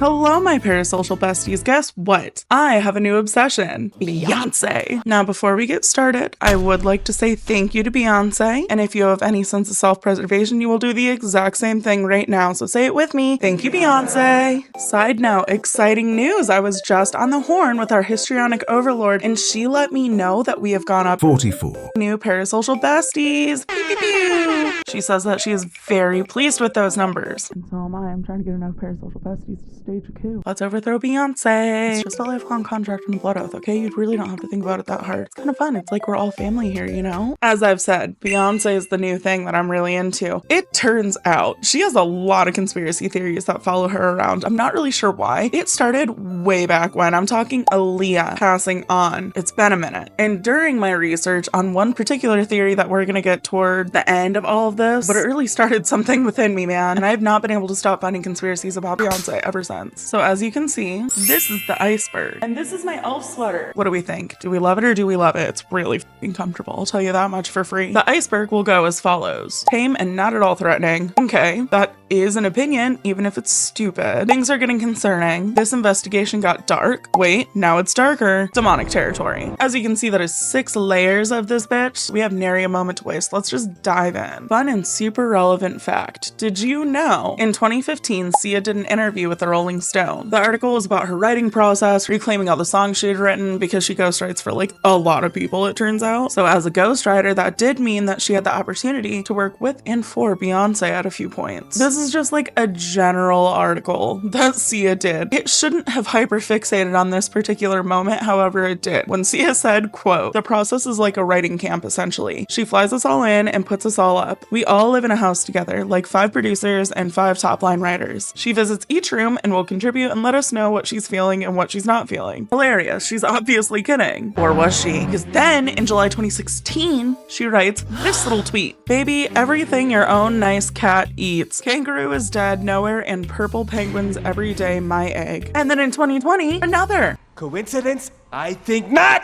Hello, my parasocial besties. Guess what? I have a new obsession. Beyonce. Now, before we get started, I would like to say thank you to Beyonce. And if you have any sense of self-preservation, you will do the exact same thing right now. So say it with me. Thank you, Beyonce. Side note, exciting news. I was just on the horn with our histrionic overlord, and she let me know that we have gone up 44 new parasocial besties. Pew, pew, pew. She says that she is very pleased with those numbers. And so am I. I'm trying to get enough parasocial besties to stage a coup. Let's overthrow Beyonce. It's just a lifelong contract and a blood oath, okay? You really don't have to think about it that hard. It's kind of fun. It's like we're all family here, you know? As I've said, Beyonce is the new thing that I'm really into. It turns out she has a lot of conspiracy theories that follow her around. I'm not really sure why. It started way back when. I'm talking Aaliyah passing on. It's been a minute. And during my research on one particular theory that we're gonna get toward the end of all of this, but it really started something within me, man. And I've not been able to stop finding conspiracies about Beyonce ever since. So as you can see, this is the iceberg. And this is my elf sweater. What do we think? Do we love it or do we love it? It's really fucking comfortable. I'll tell you that much for free. The iceberg will go as follows. Tame and not at all threatening. Okay, that is an opinion, even if it's stupid. Things are getting concerning. This investigation got dark. Wait, now it's darker. Demonic territory. As you can see, that is 6 layers of this bitch. We have nary a moment to waste. Let's just dive in. Fun and super relevant fact. Did you know in 2015, Sia did an interview with the Rolling Stone? The article was about her writing process, reclaiming all the songs she had written because she ghostwrites for like a lot of people, it turns out. So as a ghostwriter, that did mean that she had the opportunity to work with and for Beyonce at a few points. This is just like a general article that Sia did. It shouldn't have hyperfixated on this particular moment, however it did. When Sia said, quote, "The process is like a writing camp, essentially. She flies us all in and puts us all up. We all live in a house together, like 5 producers and 5 top-line writers. She visits each room and will contribute and let us know what she's feeling and what she's not feeling." Hilarious. She's obviously kidding. Or was she? Because then, in July 2016, she writes this little tweet. "Baby, everything your own nice cat eats. Kangaroo is dead, nowhere, and purple penguins every day, my egg." And then in 2020, another. Coincidence? I think not!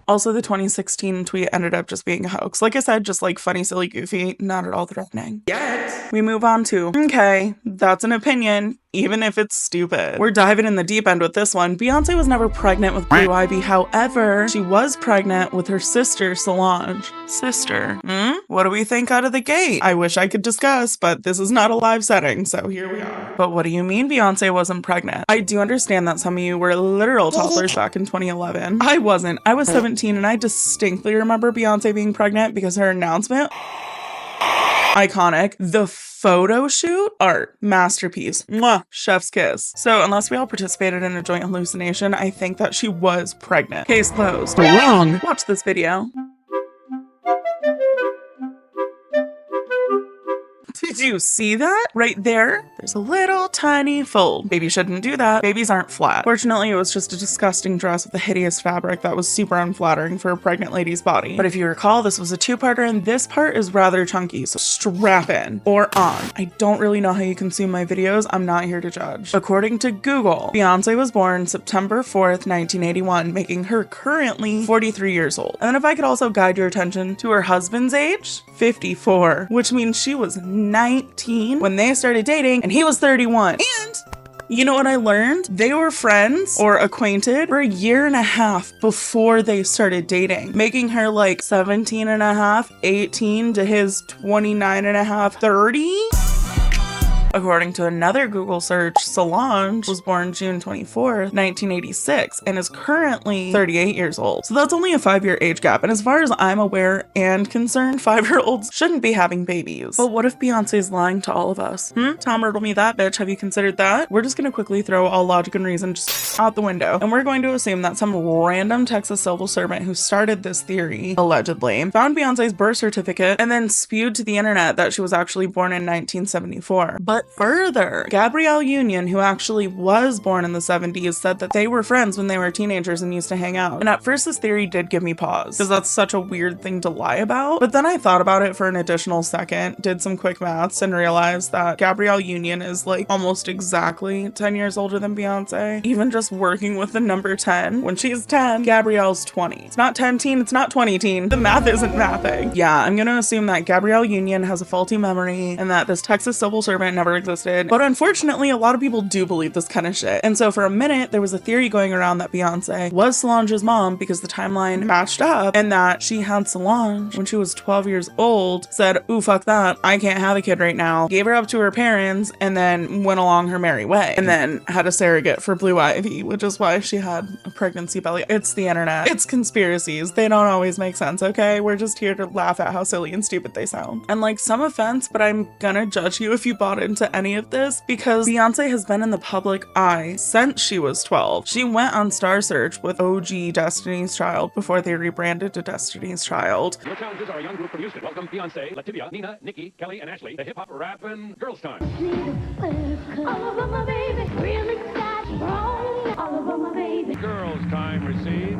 Also, the 2016 tweet ended up just being a hoax. Like I said, just like funny, silly, goofy, not at all threatening. Yet. We move on to, okay, that's an opinion, even if it's stupid. We're diving in the deep end with this one. Beyonce was never pregnant with Blue Ivy. However, she was pregnant with her sister, Solange. Sister. What do we think out of the gate? I wish I could discuss, but this is not a live setting, so here we are. But what do you mean Beyonce wasn't pregnant? I do understand that some of you were literal toddlers back in 2011. I wasn't. I was 17, and I distinctly remember Beyonce being pregnant because her announcement, iconic. The photo shoot, art, masterpiece. Mwah, chef's kiss. So unless we all participated in a joint hallucination, I think that she was pregnant. Case closed. Wrong. Watch this video. Did you see that? Right there? There's a little tiny fold. Baby shouldn't do that. Babies aren't flat. Fortunately, it was just a disgusting dress with a hideous fabric that was super unflattering for a pregnant lady's body. But if you recall, this was a 2-parter and this part is rather chunky, so strap in or on. I don't really know how you consume my videos. I'm not here to judge. According to Google, Beyonce was born September 4th, 1981, making her currently 43 years old. And then if I could also guide your attention to her husband's age, 54, which means she was 19 when they started dating and he was 31. And you know what I learned? They were friends or acquainted for a year and a half before they started dating, making her like 17 and a half, 18 to his 29 and a half, 30. According to another Google search, Solange was born June 24th, 1986, and is currently 38 years old. So that's only a 5-year age gap. And as far as I'm aware and concerned, 5-year-olds shouldn't be having babies. But what if Beyonce's lying to all of us? Tom riddle me that, bitch. Have you considered that? We're just gonna quickly throw all logic and reason just out the window. And we're going to assume that some random Texas civil servant who started this theory, allegedly, found Beyonce's birth certificate and then spewed to the internet that she was actually born in 1974. But further, Gabrielle Union, who actually was born in the 70s, said that they were friends when they were teenagers and used to hang out. And at first this theory did give me pause, because that's such a weird thing to lie about. But then I thought about it for an additional second, did some quick maths, and realized that Gabrielle Union is like almost exactly 10 years older than Beyonce. Even just working with the number 10, when she's 10, Gabrielle's 20. It's not 10-teen, it's not 20-teen. The math isn't mathing. Yeah, I'm gonna assume that Gabrielle Union has a faulty memory and that this Texas civil servant never never existed. But unfortunately, a lot of people do believe this kind of shit. And so for a minute, there was a theory going around that Beyonce was Solange's mom because the timeline matched up, and that she had Solange when she was 12 years old, said, ooh, fuck that, I can't have a kid right now, gave her up to her parents, and then went along her merry way, and then had a surrogate for Blue Ivy, which is why she had a pregnancy belly. It's the internet. It's conspiracies. They don't always make sense, okay? We're just here to laugh at how silly and stupid they sound. And like, some offense, but I'm gonna judge you if you bought into any of this, because Beyonce has been in the public eye since she was 12. She went on Star Search with OG Destiny's Child before they rebranded to Destiny's Child. Your challenges are a young group from Houston. Welcome Beyonce, Lativia, Nina, Nikki, Kelly, and Ashley. The hip-hop rapping girls time. All over my baby, really sad, wrong. All over my baby. Girls time received.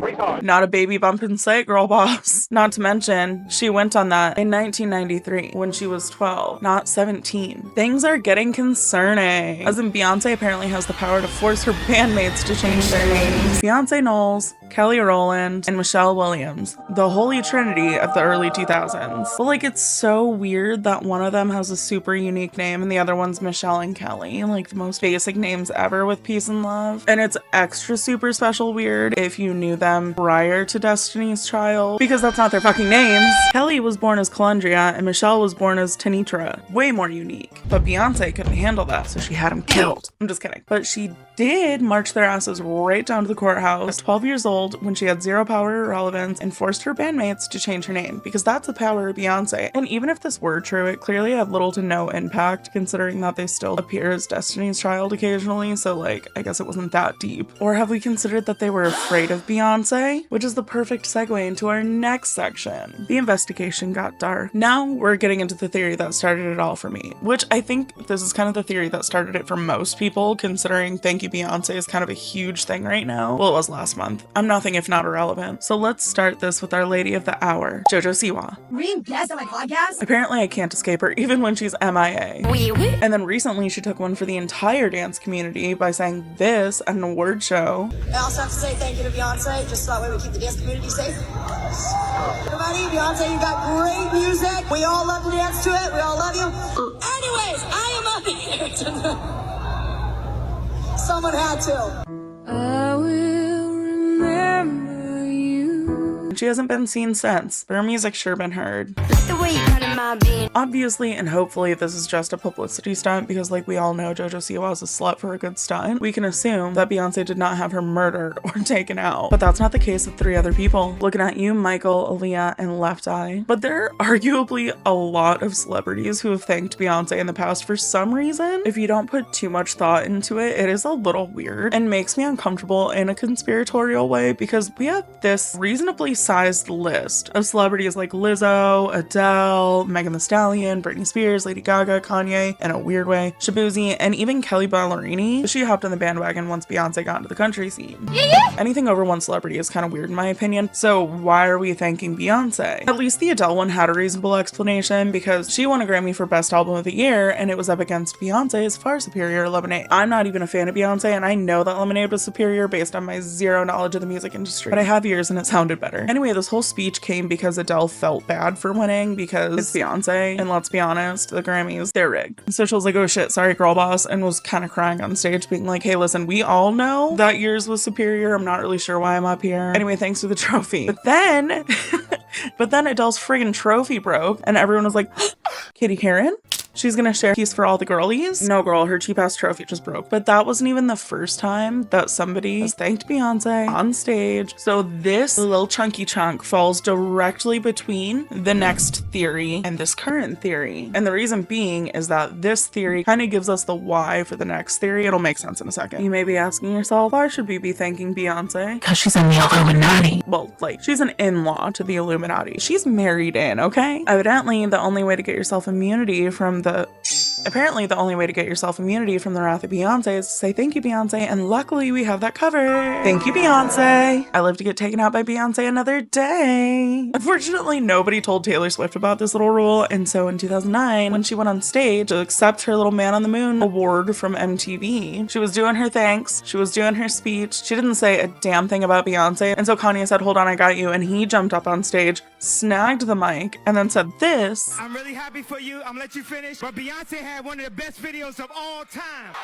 Not a baby bump in sight, girl boss. Not to mention, she went on that in 1993 when she was 12, not 17. Things are getting concerning. As in, Beyonce apparently has the power to force her bandmates to change their names. Beyonce Knowles, Kelly Rowland, and Michelle Williams, the holy trinity of the early 2000s. But like, it's so weird that one of them has a super unique name and the other one's Michelle and Kelly, like the most basic names ever with peace and love. And it's extra super special weird if you knew them prior to Destiny's Child, because that's not their fucking names. Kelly was born as Calendria and Michelle was born as Tanitra. Way more unique. But Beyonce couldn't handle that, so she had them killed. I'm just kidding. But she did march their asses right down to the courthouse at 12 years old when she had zero power or relevance, and forced her bandmates to change her name, because that's the power of Beyonce. And even if this were true, it clearly had little to no impact, considering that they still appear as Destiny's Child occasionally, so like, I guess it wasn't that deep. Or have we considered that they were afraid of Beyonce? Which is the perfect segue into our next section. The investigation got dark. Now we're getting into the theory that started it all for me, which I think this is kind of the theory that started it for most people, considering Thank You Beyonce is kind of a huge thing right now. Well, it was last month. I'm nothing if not irrelevant. So let's start this with our lady of the hour, JoJo Siwa. Being guest on my podcast? Apparently I can't escape her even when she's MIA. And then recently she took one for the entire dance community by saying this at an award show. I also have to say thank you to Beyonce, just so that way we keep the dance community safe. Everybody, Beyonce, you got great music. We all love to dance to it. We all love you. Anyways, I am up here tonight. Someone had to. I will remember you. She hasn't been seen since, but her music's sure been heard. The way you cut in my being. Obviously, and hopefully this is just a publicity stunt, because like we all know JoJo Siwa is a slut for a good stunt. We can assume that Beyonce did not have her murdered or taken out, but that's not the case with 3 other people. Looking at you, Michael, Aaliyah, and Left Eye. But there are arguably a lot of celebrities who have thanked Beyonce in the past for some reason. If you don't put too much thought into it, it is a little weird and makes me uncomfortable in a conspiratorial way, because we have this reasonably sized list of celebrities like Lizzo, Adele, Megan Thee Stallion, Britney Spears, Lady Gaga, Kanye, in a weird way, Shabuzi, and even Kelly Ballerini. She hopped on the bandwagon once Beyonce got into the country scene. Anything over one celebrity is kind of weird in my opinion, so why are we thanking Beyonce? At least the Adele one had a reasonable explanation, because she won a Grammy for Best Album of the Year, and it was up against Beyonce's far superior Lemonade. I'm not even a fan of Beyonce, and I know that Lemonade was superior based on my zero knowledge of the music industry, but I have ears and it sounded better. Anyway, this whole speech came because Adele felt bad for winning, because it's Beyonce, and let's be honest, the Grammys, they're rigged. So she was like, oh shit, sorry girl boss, and was kind of crying on stage being like, hey listen, we all know that yours was superior, I'm not really sure why I'm up here. Anyway, thanks for the trophy. But then Adele's friggin' trophy broke, and everyone was like, Katie Karen? She's gonna share a piece for all the girlies? No girl, her cheap ass trophy just broke. But that wasn't even the first time that somebody has thanked Beyonce on stage. So this little chunky chunk falls directly between the next theory and this current theory. And the reason being is that this theory kind of gives us the why for the next theory. It'll make sense in a second. You may be asking yourself, why should we be thanking Beyonce? Because she's in the Illuminati. Well, like, she's an in-law to the Illuminati. She's married in, okay? Evidently, the only way to get yourself immunity from the wrath of Beyonce is to say thank you Beyonce, and luckily we have that covered. Thank you Beyonce. I live to get taken out by Beyonce another day. Unfortunately, nobody told Taylor Swift about this little rule, and so in 2009, when she went on stage to accept her little Man on the Moon award from MTV, she was doing her thanks, she was doing her speech, she didn't say a damn thing about Beyonce, and so Kanye said, hold on, I got you, and he jumped up on stage, snagged the mic, and then said this. I'm really happy for you. I'm gonna let you finish. But Beyonce had one of the best videos of all time.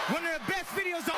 One of the best videos of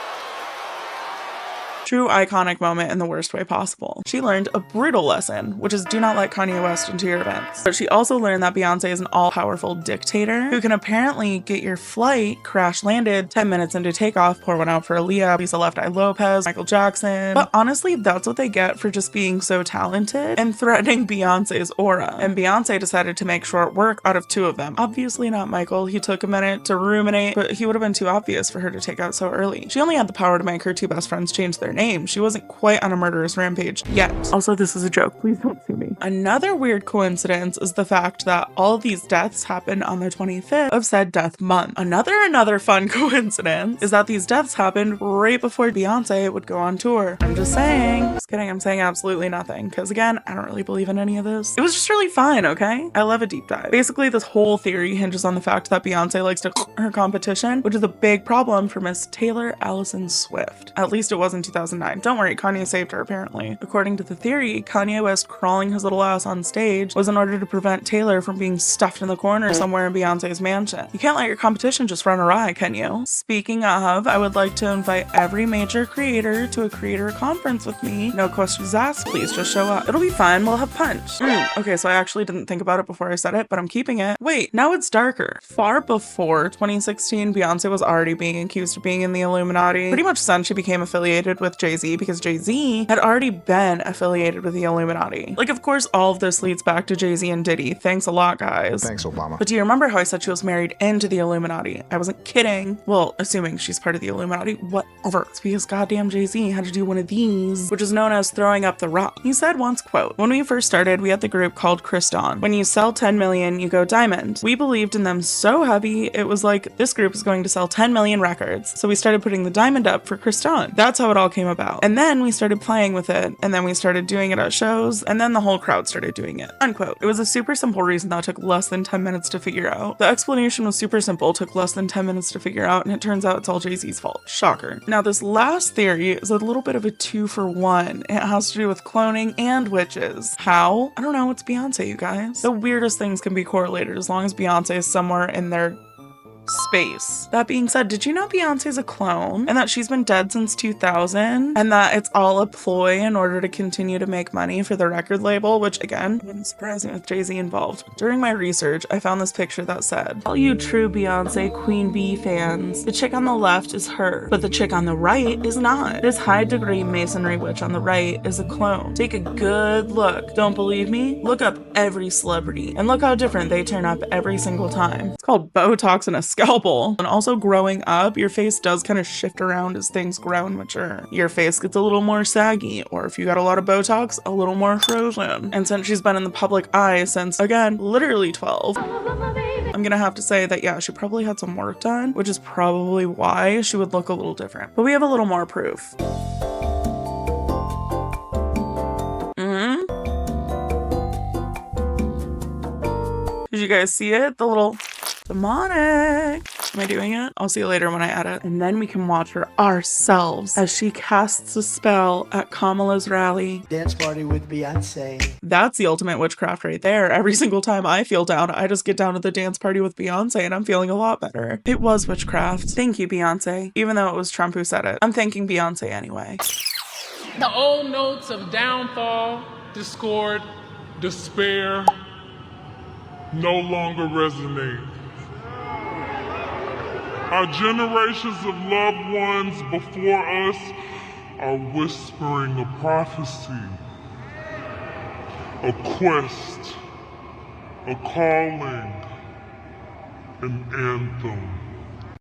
True iconic moment in the worst way possible. She learned a brutal lesson, which is do not let Kanye West into your events. But she also learned that Beyonce is an all-powerful dictator who can apparently get your flight crash landed 10 minutes into takeoff, pour one out for Aaliyah, Lisa Left Eye Lopez, Michael Jackson. But honestly, that's what they get for just being so talented and threatening Beyonce's aura. And Beyonce decided to make short work out of 2 of them. Obviously not Michael. He took a minute to ruminate, but he would have been too obvious for her to take out so early. She only had the power to make her 2 best friends change their name. She wasn't quite on a murderous rampage yet. Also, this is a joke. Please don't sue me. Another weird coincidence is the fact that all of these deaths happened on the 25th of said death month. Another fun coincidence is that these deaths happened right before Beyonce would go on tour. I'm just saying. Just kidding. I'm saying absolutely nothing. Because again, I don't really believe in any of this. It was just really fun, okay? I love a deep dive. Basically, this whole theory hinges on the fact that Beyonce likes to her competition, which is a big problem for Miss Taylor Allison Swift. At least it was in 2009. Don't worry, Kanye saved her apparently. According to the theory, Kanye West crawling his little ass on stage was in order to prevent Taylor from being stuffed in the corner somewhere in Beyonce's mansion. You can't let your competition just run awry, can you? Speaking of, I would like to invite every major creator to a creator conference with me. No questions asked, please just show up. It'll be fun, we'll have punch. Okay, so I actually didn't think about it before I said it, but I'm keeping it. Wait, now it's darker. Far before 2016, Beyonce was already being accused of being in the Illuminati. Pretty much since she became affiliated with Jay-Z, because Jay-Z had already been affiliated with the Illuminati. Like, of course, all of this leads back to Jay-Z and Diddy. Thanks a lot, guys. Thanks, Obama. But do you remember how I said she was married into the Illuminati? I wasn't kidding. Well, assuming she's part of the Illuminati, whatever. It's because goddamn Jay-Z had to do one of these, which is known as throwing up the rock. He said once, quote, "When we first started, we had the group called Kriston. When you sell 10 million, you go diamond. We believed in them so heavy, it was like, this group is going to sell 10 million records. So we started putting the diamond up for Kriston. That's how it all came about. And then we started playing with it, and then we started doing it at shows, and then the whole crowd started doing it." Unquote. It was a super simple reason that took less than 10 minutes to figure out. The explanation was super simple, took less than 10 minutes to figure out, and it turns out it's all Jay-Z's fault. Shocker. Now, this last theory is a little bit of a 2-for-1. It has to do with cloning and witches. How? I don't know, it's Beyonce, you guys. The weirdest things can be correlated as long as Beyonce is somewhere in their space. That being said, did you know Beyonce's a clone and that she's been dead since 2000 and that it's all a ploy in order to continue to make money for the record label, which again, wouldn't surprise me with Jay-Z involved. During my research, I found this picture that said, "All you true Beyonce Queen Bee fans, the chick on the left is her, but the chick on the right is not. This high degree masonry witch on the right is a clone. Take a good look. Don't believe me? Look up every celebrity and look how different they turn up every single time. It's called Botox and a scalpel." And also growing up, your face does kind of shift around as things grow and mature. Your face gets a little more saggy, or if you got a lot of Botox, a little more frozen. And since she's been in the public eye since, again, literally 12, I'm gonna have to say that, yeah, she probably had some work done, which is probably why she would look a little different. But we have a little more proof. Did you guys see it? The little demonic. Am I doing it? I'll see you later when I edit. And then we can watch her ourselves as she casts a spell at Kamala's rally. Dance party with Beyonce. That's the ultimate witchcraft right there. Every single time I feel down, I just get down to the dance party with Beyonce and I'm feeling a lot better. It was witchcraft. Thank you, Beyonce. Even though it was Trump who said it. I'm thanking Beyonce anyway. The old notes of downfall, discord, despair no longer resonate. Our generations of loved ones before us are whispering a prophecy, a quest, a calling, an anthem.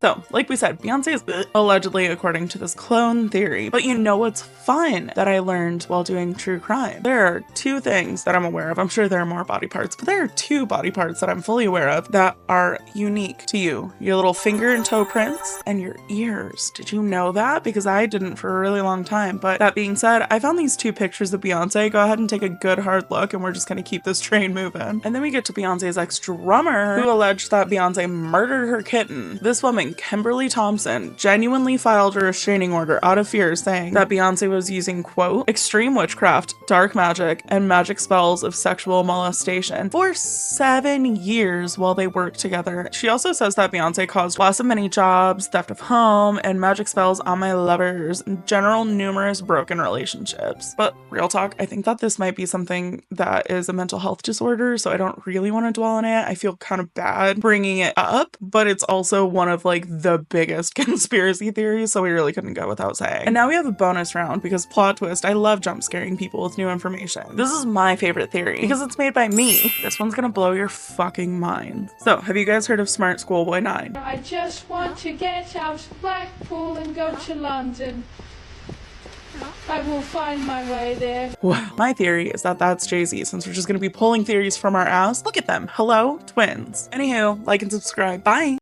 So, like we said, Beyonce is allegedly, according to this clone theory. But you know what's fun that I learned while doing true crime? There are 2 things that I'm aware of. I'm sure there are more body parts, but there are 2 body parts that I'm fully aware of that are unique to you. Your little finger and toe prints and your ears. Did you know that? Because I didn't for a really long time. But that being said, I found these 2 pictures of Beyonce. Go ahead and take a good hard look and we're just gonna keep this train moving. And then we get to Beyonce's ex-drummer who alleged that Beyonce murdered her kitten. This woman saying Kimberly Thompson genuinely filed a restraining order out of fear, saying that Beyonce was using, quote, extreme witchcraft, dark magic, and magic spells of sexual molestation for 7 years while they worked together. She also says that Beyonce caused loss of many jobs, theft of home, and magic spells on my lovers, in general, numerous broken relationships. But real talk, I think that this might be something that is a mental health disorder, so I don't really want to dwell on it. I feel kind of bad bringing it up, but it's also one of like the biggest conspiracy theories, so we really couldn't go without saying. And now we have a bonus round because plot twist, I love jump scaring people with new information. This is my favorite theory because it's made by me. This one's gonna blow your fucking mind. So, have you guys heard of Smart Schoolboy 9? I just want to get out of Blackpool and go to London. I will find my way there. Well, my theory is that that's Jay-Z, since we're just gonna be pulling theories from our ass. Look at them. Hello, twins. Anywho, like and subscribe. Bye.